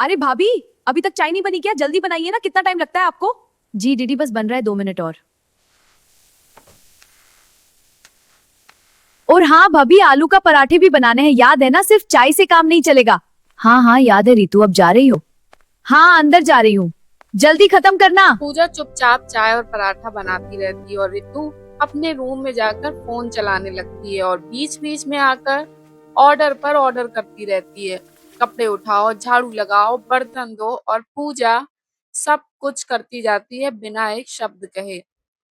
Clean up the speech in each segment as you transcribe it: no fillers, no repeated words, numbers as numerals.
अरे भाभी, अभी तक चाय नहीं बनी क्या? जल्दी बनाइए ना, कितना टाइम लगता है आपको? जी दीदी, बस बन रहा है, 2 मिनट और हाँ भाभी, आलू का पराठे भी बनाने हैं, याद है ना? सिर्फ चाय से काम नहीं चलेगा। हाँ हाँ याद है रितु, अब जा रही हो? हाँ अंदर जा रही हूँ, जल्दी खत्म करना। पूजा चुपचाप चाय और पराठा बनाती रहती है और रितु अपने रूम में जाकर फोन चलाने लगती है और बीच बीच में आकर ऑर्डर पर ऑर्डर करती रहती है। कपड़े उठाओ, झाड़ू लगाओ, बर्तन धो और पूजा सब कुछ करती जाती है बिना एक शब्द कहे।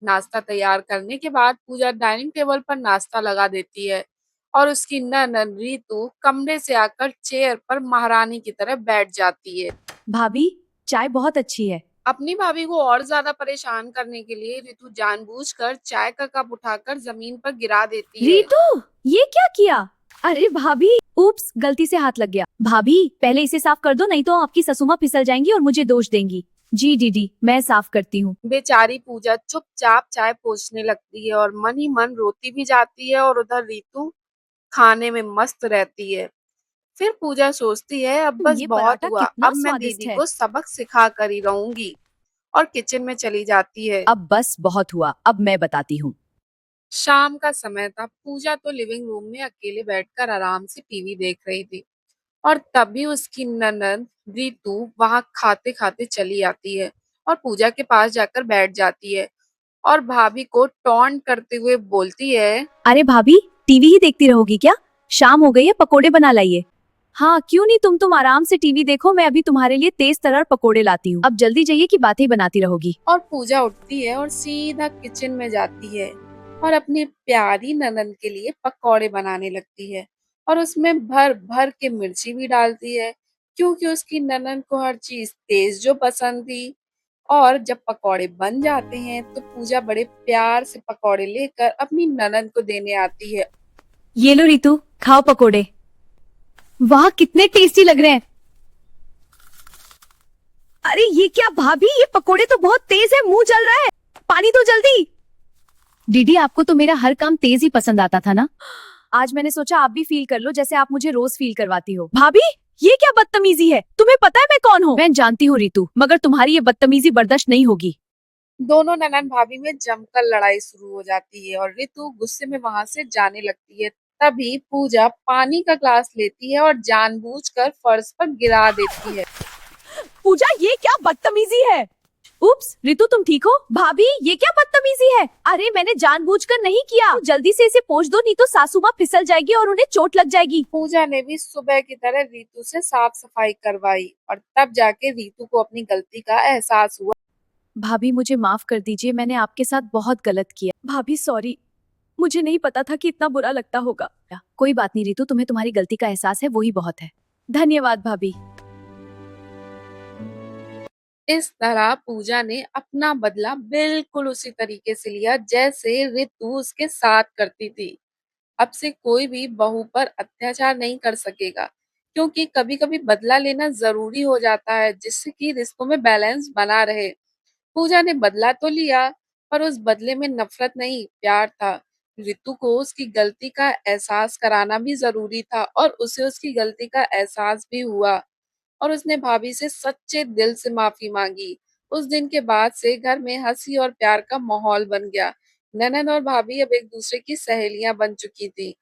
नाश्ता तैयार करने के बाद पूजा डाइनिंग टेबल पर नाश्ता लगा देती है और उसकी ननद रितु कमरे से आकर चेयर पर महारानी की तरह बैठ जाती है। भाभी, चाय बहुत अच्छी है। अपनी भाभी को और ज्यादा परेशान करने के लिए रितु जानबूझकर चाय का कप उठाकर जमीन पर गिरा देती है। रितु, ये क्या किया? अरे भाभी, उप्स, गलती से हाथ लग गया। भाभी पहले इसे साफ कर दो, नहीं तो आपकी ससुमा फिसल जाएंगी और मुझे दोष देंगी। जी दीदी, मैं साफ करती हूँ। बेचारी पूजा चुपचाप चाय पोंछने लगती है और मन ही मन रोती भी जाती है और उधर रितु खाने में मस्त रहती है। फिर पूजा सोचती है अब बस ये बहुत पराठा हुआ, कितना अब मैं स्वादिष्ट दीदी है। को सबक सिखा कर ही रहूंगी और किचन में चली जाती है। अब बस बहुत हुआ, अब मैं बताती हूँ। शाम का समय था। पूजा तो लिविंग रूम में अकेले बैठकर आराम से टीवी देख रही थी और तभी उसकी ननद रितु वहां खाते खाते चली आती है और पूजा के पास जाकर बैठ जाती है और भाभी को टॉन्ट करते हुए बोलती है। अरे भाभी, टीवी ही देखती रहोगी क्या? शाम हो गई है, पकोड़े बना लाइए। हाँ क्यों नहीं, तुम आराम से टीवी देखो, मैं अभी तुम्हारे लिए तेज तर्र पकोड़े लाती हूँ। अब जल्दी जाइए कि बातें बनाती रहोगी। और पूजा उठती है और सीधा किचन में जाती है और अपनी प्यारी ननद के लिए पकौड़े बनाने लगती है और उसमें भर भर के मिर्ची भी डालती है क्योंकि उसकी ननद को हर चीज तेज जो पसंद थी। और जब पकौड़े बन जाते हैं तो पूजा बड़े प्यार से पकौड़े लेकर अपनी ननद को देने आती है। ये लो रितु, खाओ पकोड़े। वाह कितने टेस्टी लग रहे हैं। अरे ये क्या भाभी, ये पकोड़े तो बहुत तेज है, मुंह जल रहा है। पानी दो जल्दी। दीदी आपको तो मेरा हर काम तेज ही पसंद आता था ना। आज मैंने सोचा आप भी फील कर लो जैसे आप मुझे रोज फील करवाती हो। भाभी, ये क्या बदतमीजी है? तुम्हें पता है मैं कौन हूँ? मैं जानती हूँ रितु, मगर तुम्हारी ये बदतमीजी बर्दाश्त नहीं होगी। दोनों ननद भाभी में जमकर लड़ाई शुरू हो जाती है और रितु गुस्से में वहां से जाने लगती है। तभी पूजा पानी का ग्लास लेती है और जानबूझकर फर्श पर गिरा देती है। पूजा, ये क्या बदतमीजी है? उप्स, रितु तुम ठीक हो? भाभी ये क्या बदतमीजी है? अरे मैंने जानबूझकर नहीं किया। जल्दी से इसे पोंछ दो, नहीं तो सासू माँ फिसल जाएगी और उन्हें चोट लग जाएगी। पूजा ने भी सुबह की तरह रितु से साफ सफाई करवाई और तब जाके रितु को अपनी गलती का एहसास हुआ। भाभी मुझे माफ कर दीजिए, मैंने आपके साथ बहुत गलत किया। भाभी सॉरी, मुझे नहीं पता था कि इतना बुरा लगता होगा। कोई बात नहीं रितु, तुम्हें तुम्हारी गलती का एहसास है, वो ही बहुत है। धन्यवाद भाभी। इस तरह पूजा ने अपना बदला बिल्कुल उसी तरीके से लिया जैसे रितु उसके साथ करती थी। अब से कोई भी बहू पर अत्याचार नहीं कर सकेगा क्योंकि कभी कभी बदला लेना जरूरी हो जाता है जिससे कि रिश्तों में बैलेंस बना रहे। पूजा ने बदला तो लिया पर उस बदले में नफरत नहीं, प्यार था। रितु को उसकी गलती का एहसास कराना भी जरूरी था और उसे उसकी गलती का एहसास भी हुआ और उसने भाभी से सच्चे दिल से माफी मांगी। उस दिन के बाद से घर में हंसी और प्यार का माहौल बन गया। ननद और भाभी अब एक दूसरे की सहेलियां बन चुकी थी।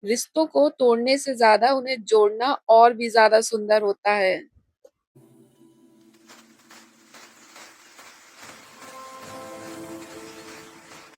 रिश्तों को तोड़ने से ज्यादा उन्हें जोड़ना और भी ज्यादा सुंदर होता है।